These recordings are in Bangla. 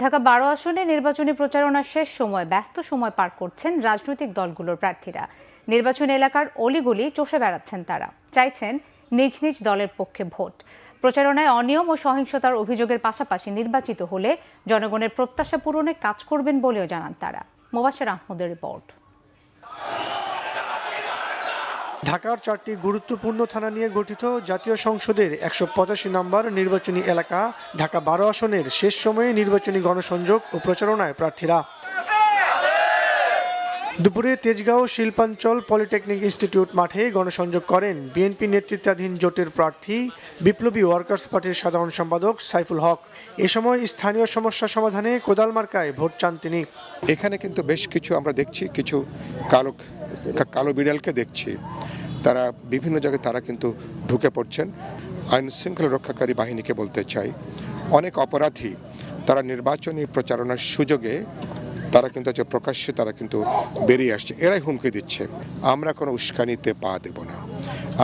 ঢাকা ১২ আসনে নির্বাচনী প্রচারণার শেষ সময় ব্যস্ত সময় পার করছেন রাজনৈতিক দলগুলোর প্রার্থীরা। নির্বাচনী এলাকার অলিগলি চষে বেড়াচ্ছেন তারা, চাইছেন নিজ নিজ দলের পক্ষে ভোট। প্রচারণায় অনিয়ম ও সহিংসতার অভিযোগের পাশাপাশি নির্বাচিত হলে জনগণের প্রত্যাশা পূরণে কাজ করবেন বলেও জানান তারা। মোবাশ্বের আহমদের রিপোর্ট। ঢাকার 4টি গুরুত্বপূর্ণ থানা নিয়ে গঠিত জাতীয় সংসদের 185 নম্বর নির্বাচনী এলাকা ঢাকা 12 আসনের শেষ সময়ে নির্বাচনী গণসংযোগ ও প্রচারণায় প্রার্থীরা। দুপুরে তেজগাঁও শিল্পাঞ্চল পলিটেকনিক ইনস্টিটিউট মাঠে গণসংযোগ করেন বিএনপি নেতৃত্বাধীন জোটের প্রার্থী বিপ্লবী ওয়ার্কার্স পার্টির সাধারণ সম্পাদক সাইফুল হক। এ সময় স্থানীয় সমস্যা সমাধানে কোদাল মার্কায় ভোট চান তিনি। এখানে কিন্তু বেশ কিছু আমরা দেখছি, কিছু কালো বিড়ালকে দেখছি, তারা বিভিন্ন জায়গায় তারা কিন্তু ঢুকে পড়ছেন। আইন শৃঙ্খলা রক্ষাকারী বাহিনীকে বলতে চাই, অনেক অপরাধী তারা নির্বাচনী প্রচারণার সুযোগে তারা কিন্তু প্রকাশ্যে তারা কিন্তু বেরিয়ে আসছে, এরাই হুমকি দিচ্ছে। আমরা কোনো উস্কানিতে পা দেব না,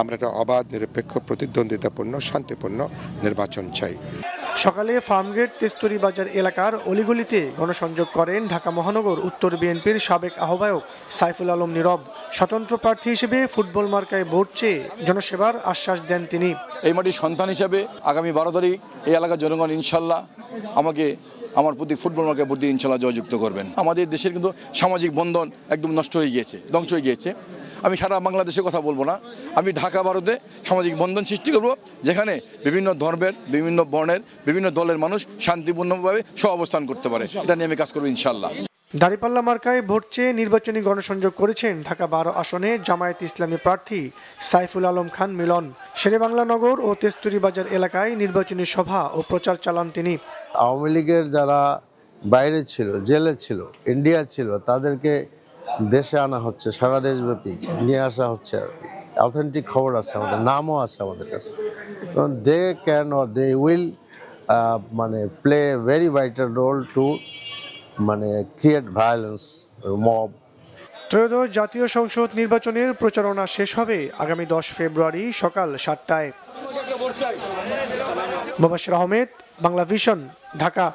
আমরা একটা অবাধ নিরপেক্ষ প্রতিদ্বন্দ্বিতাপূর্ণ শান্তিপূর্ণ নির্বাচন চাই। সকালে ফার্মগেট তেস্তুরি বাজার এলাকার অলিগলিতে গণসংযোগ করেন ঢাকা মহানগর উত্তর বিএনপির সাবেক আহ্বায়ক সাইফুল আলম নীরব। স্বতন্ত্র প্রার্থী হিসেবে ফুটবল মার্কায় ভোট চেয়ে জনসেবার আশ্বাস দেন তিনি। এই মাটির সন্তান হিসেবে আগামী 12 তারিখ এই এলাকার জনগণ ইনশাল্লাহ আমাকে আমার প্রতি ফুটবল মার্কায় ভোট দিয়ে ইনশাল্লাহ জয়যুক্ত করবেন। আমাদের দেশের কিন্তু সামাজিক বন্ধন একদম নষ্ট হয়ে গিয়েছে, ধ্বংস হয়ে গিয়েছে। আমি সারা বাংলাদেশের কথা বলবো না, আমি ঢাকা 12-তে সামাজিক বন্ধন সৃষ্টি করব, যেখানে বিভিন্ন ধর্মের, বিভিন্ন বর্ণের, বিভিন্ন দলের মানুষ শান্তিপূর্ণভাবে সহাবস্থান করতে পারে। এটা নিয়ে আমি কাজ করবো ইনশাল্লাহ। দাঁড়িপাল্লা মার্কায় ভোট চেয়ে নির্বাচনী গণসংযোগ করেছেন ঢাকা 12 আসনে জামায়াত ইসলামী প্রার্থী সাইফুল আলম খান মিলন। শেরেবাংলা নগর ও তেস্তুরি বাজার এলাকায় নির্বাচনী সভা ও প্রচার চালান তিনি। আওয়ামী লীগের যারা বাইরে ছিল, জেলে ছিল, ইন্ডিয়া ছিল, তাদেরকে দেশে আনা হচ্ছে, সারা দেশব্যাপী নিয়ে আসা হচ্ছে। অথেন্টিক খবর আছে, আমাদের নামও আছে আমাদের কাছে। They can or they will play very vital role to create violence mob. ত্রয়োদশ জাতীয় সংসদ নির্বাচনের প্রচারণা শেষ হবে আগামী 10 ফেব্রুয়ারি সকাল 7টায়। মোবাশ্বের আহমেদ, বাংলা ভিশন, ঢাকা।